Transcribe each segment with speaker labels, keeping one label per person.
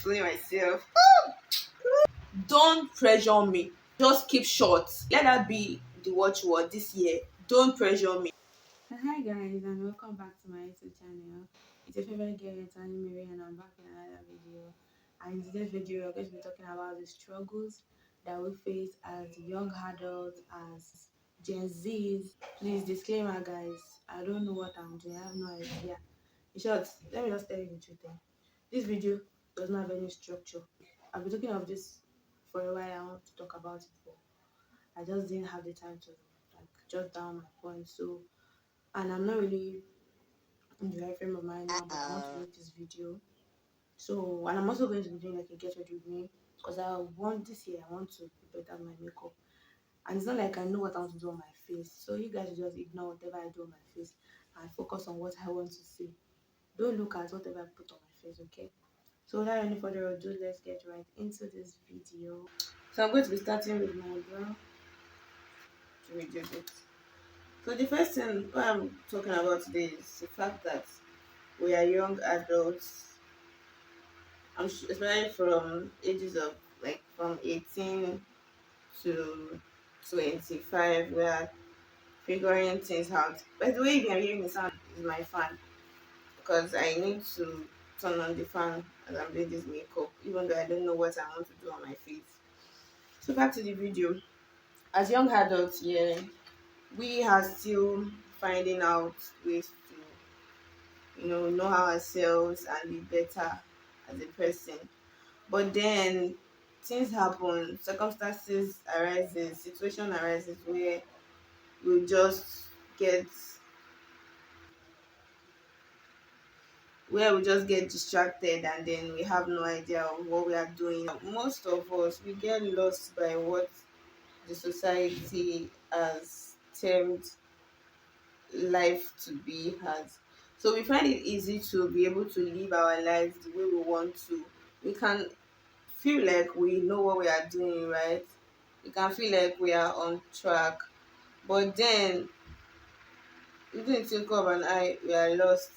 Speaker 1: explain myself. Don't pressure me. Just keep short. Let that be the watchword this year. Don't pressure me.
Speaker 2: Hi guys, and welcome back to my YouTube channel. It's your favorite girl, TolaniMary, and I'm back in another video. And in today's video, we're going to be talking about the struggles that we face as young adults, as Gen Zs. Please, disclaimer guys, I don't know what I'm doing. I have no idea. In short, let me just tell you the truth. This video does not have any structure. I've been talking of this for a while. I want to talk about it, but I just didn't have the time to jot down my points. So, and I'm not really in the right frame of mind now, but I want to make this video. So, and I'm also going to be doing like a get ready with me because I want this year, I want to be better at my makeup. And it's not like I know what I want to do on my face. So, you guys just ignore whatever I do on my face and focus on what I want to see. Don't look at whatever I put on my face, okay? So, without any further ado, let's get right into this video. So, I'm going to be starting with my brow to reduce it. So, the first thing I'm talking about today is the fact that we are young adults, especially from ages of like from 18 to 25. We are figuring things out. By the way, if you're hearing the sound, is my fan because I need to turn on the fan as I'm doing this makeup, even though I don't know what I want to do on my face. So back to the video. As young adults, yeah, we are still finding out ways to know ourselves and be better as a person. But then things happen, circumstances arises, situation arises we just get we just get distracted and then we have no idea of what we are doing. Most of us we get lost by what the society has termed life to be as. So we find it easy to be able to live our lives the way we want to. We can feel like we know what we are doing, right? We can feel like we are on track. But then within the twinkle of an eye, we are lost.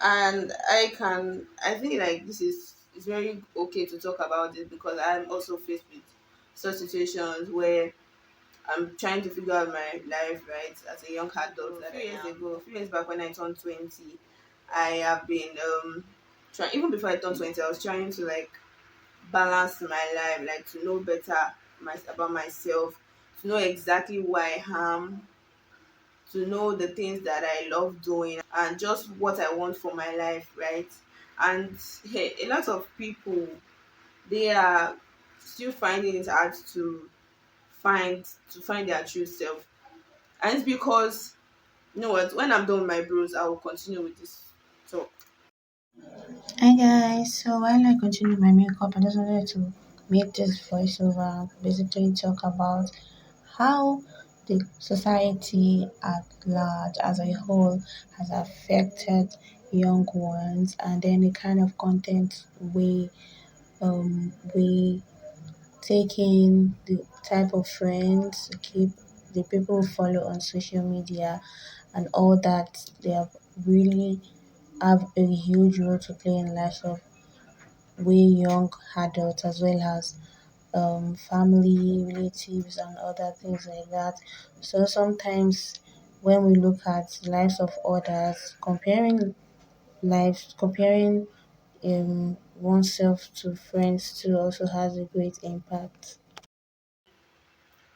Speaker 2: And I think like this is it's very okay to talk about it because I'm also faced with such situations where I'm trying to figure out my life, right, as a young adult. A few years back when I turned 20, I have been trying, even before I turned 20, I was trying to like balance my life, like to know better about myself, to know exactly who I am, to know the things that I love doing, and just what I want for my life, right? And hey, a lot of people they are still finding it hard to find their true self, and it's because you know what? When I'm done with my bros, I will continue with this talk. Hi guys, so while I continue my makeup, I just wanted to make this voiceover basically talk about how the society at large as a whole has affected young ones and then the kind of content we take in, the type of friends we keep, the people we follow on social media and all that. They have really have a huge role to play in the lives of we young adults as well as family, relatives, and other things like that. So sometimes when we look at lives of others, comparing oneself to friends too also has a great impact.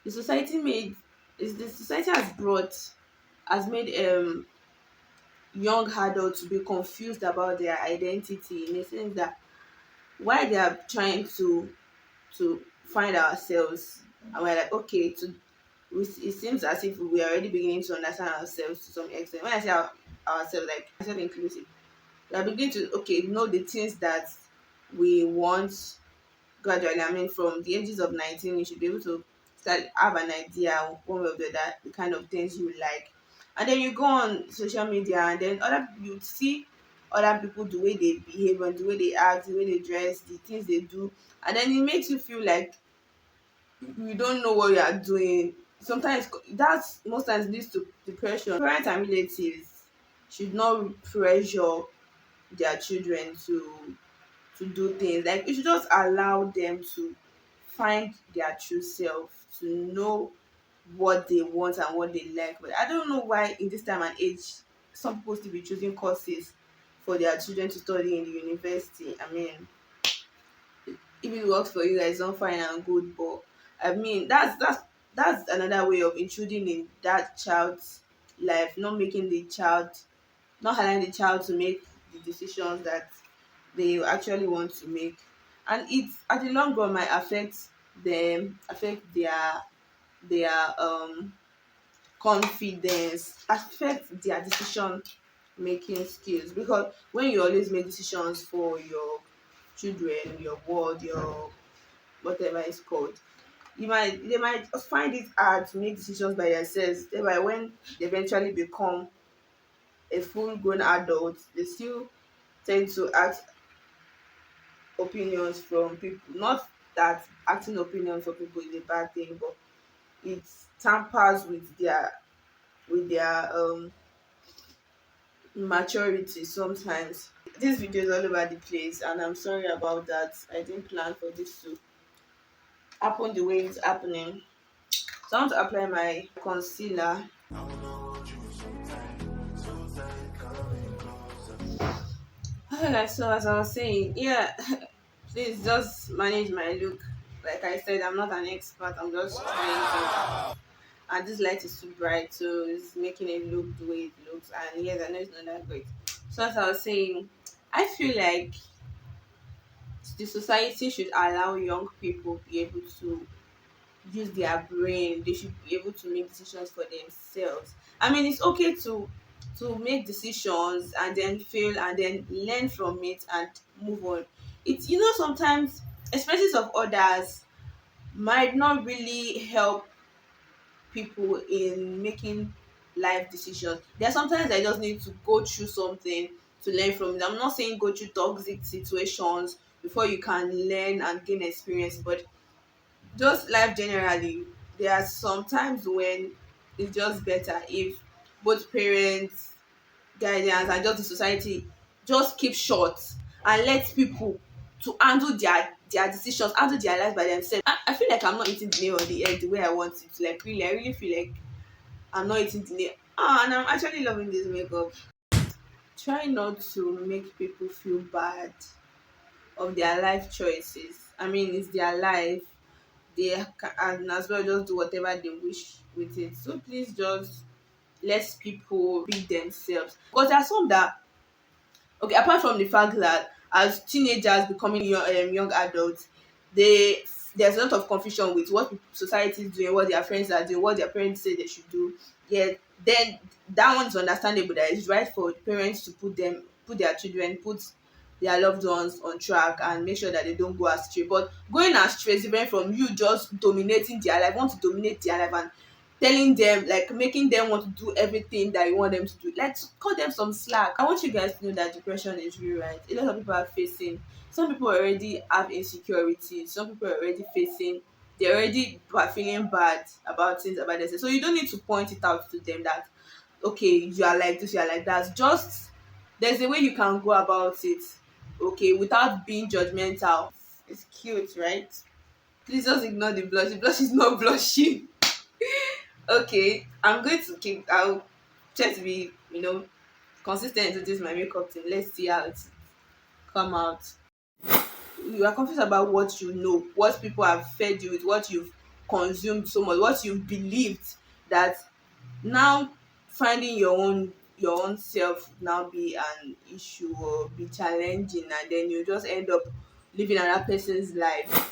Speaker 1: The society made is the society has made young adults to be confused about their identity in a sense that while they are trying to find ourselves and we're like okay it seems as if we are already beginning to understand ourselves to some extent. When I say ourselves, like myself inclusive, we are beginning to know the things that we want gradually. I mean, from the ages of 19, you should be able to start have an idea one way or the other, the kind of things you like. And then you go on social media, and then you see other people, the way they behave and the way they act, the way they dress, the things they do, and then it makes you feel like you don't know what you are doing. Sometimes that's most times leads to depression. Parents and relatives should not pressure their children to do things. Like you should just allow them to find their true self, to know what they want and what they like. But I don't know why in this time and age some people still be choosing courses for their children to study in the university. I mean, if it works for you guys, don't fine and good, but I mean that's another way of intruding in that child's life, not making the child, not allowing the child to make the decisions that they actually want to make. And it at the long run might affect them, affect their confidence, affect their decision making skills. Because when you always make decisions for your children, your world, your whatever it's called, they might find it hard to make decisions by themselves. Thereby, when they eventually become a full grown adult, they still tend to ask opinions from people. Not that acting opinions for people is a bad thing, but it tampers with their maturity sometimes. This video is all over the place and I'm sorry about that. I didn't plan for this to happen the way it's happening. So I want to apply my concealer. Okay, guys, so as I was saying, yeah, please just manage my look. Like I said, I'm not an expert. I'm just trying to. And this light is too bright, so it's making it look the way it looks. And yes, I know it's not that great. So as I was saying, I feel like the society should allow young people be able to use their brain. They should be able to make decisions for themselves. I mean, it's okay to make decisions and then fail and then learn from it and move on. It's, sometimes experiences of others might not really help people in making life decisions. There are sometimes I just need to go through something to learn from it. I'm not saying go through toxic situations before you can learn and gain experience, but just life generally, there are some times when it's just better if both parents, guidance, and just the society just keep short and let people to handle their decisions, handle their life by themselves. I feel like I'm not eating the nail on the head the way I want it. Like really, I really feel like I'm not eating the nail. And I'm actually loving this makeup. Try not to make people feel bad of their life choices. I mean, it's their life. They can as well just do whatever they wish with it. So please just let people be themselves. Because there are some that, okay, apart from the fact that as teenagers becoming young adults, they there's a lot of confusion with what society is doing, what their friends are doing, what their parents say they should do. Yeah, then that one is understandable, that it's right for parents to put their children, put their loved ones on track and make sure that they don't go astray. But going astray is different from you just dominating their life, want to dominate their life and telling them, like making them want to do everything that you want them to do. Like cut them some slack. I want you guys to know that depression is real, right? A lot of people are facing, some people already have insecurity, some people are already facing, they're already feeling bad about things about themselves. So you don't need to point it out to them that okay, you are like this, you are like that. Just there's a way you can go about it, okay, without being judgmental. It's cute, right? Please just ignore the blush. The blush is not blushing. Okay, I'm going to keep. I'll try to be, consistent with this my makeup thing. Let's see how it come out. You are confused about what you know, what people have fed you with, what you've consumed so much, what you've believed, that now finding your own self now be an issue or be challenging, and then you just end up living another person's life.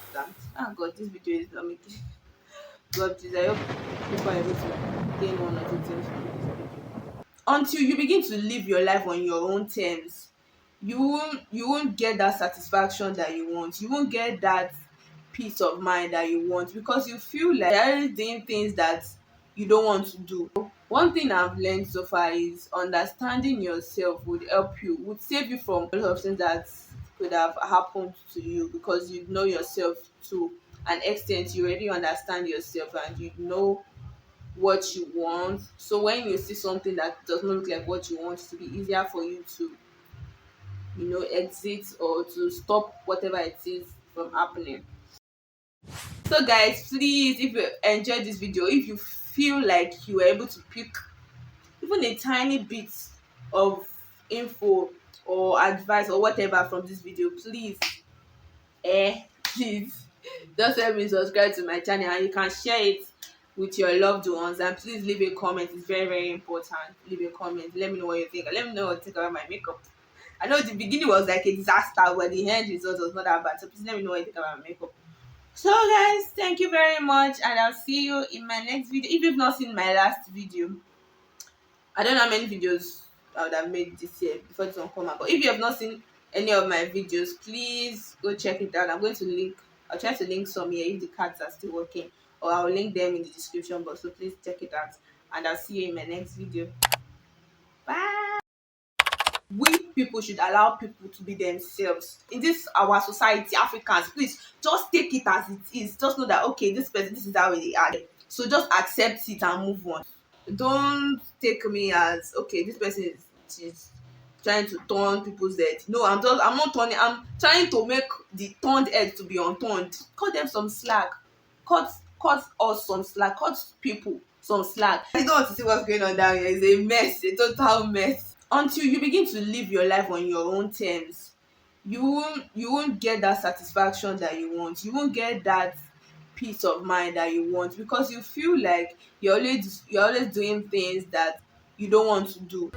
Speaker 1: Ah, God, this video is not making. God, please, I hope people are able to gain one or two things from this video. Until you begin to live your life on your own terms, you won't get that satisfaction that you want. You won't get that peace of mind that you want, because you feel like you're always doing things that you don't want to do. One thing I've learned so far is understanding yourself would help you, would save you from a lot of things that could have happened to you, because you know yourself to an extent. You already understand yourself and you know what you want. So when you see something that does not look like what you want, it will be easier for you to exit or to stop whatever it is from happening. So guys, please, if you enjoyed this video, if you feel like you were able to pick even a tiny bit of info or advice or whatever from this video, please, please just help me subscribe to my channel, and you can share it with your loved ones. And please leave a comment. It's very, very important. Leave a comment, let me know what you think. Let me know what you think about my makeup. I know the beginning was like a disaster, but the end result was not that bad, so please let me know what you think about my makeup. So guys, thank you very much, and I'll see you in my next video. If you've not seen my last video, I don't know how many videos I would have made this year before this one come out, but if you have not seen any of my videos, please go check it out. I'll try to link some here if the cards are still working, or I'll link them in the description box, so please check it out, and I'll see you in my next video. Bye. We people should allow people to be themselves in this our society. Africans, please just take it as it is. Just know that okay, this person, this is how they are, so just accept it and move on. Don't take me as okay, this person is trying to turn people's head. No, I'm not turning. I'm trying to make the turned head to be unturned. Cut them some slack. Cut us some slack. Cut people some slack. I don't want to see what's going on down here. It's a mess, a total mess. Until you begin to live your life on your own terms, you won't get that satisfaction that you want. You won't get that peace of mind that you want, because you feel like you're always doing things that you don't want to do.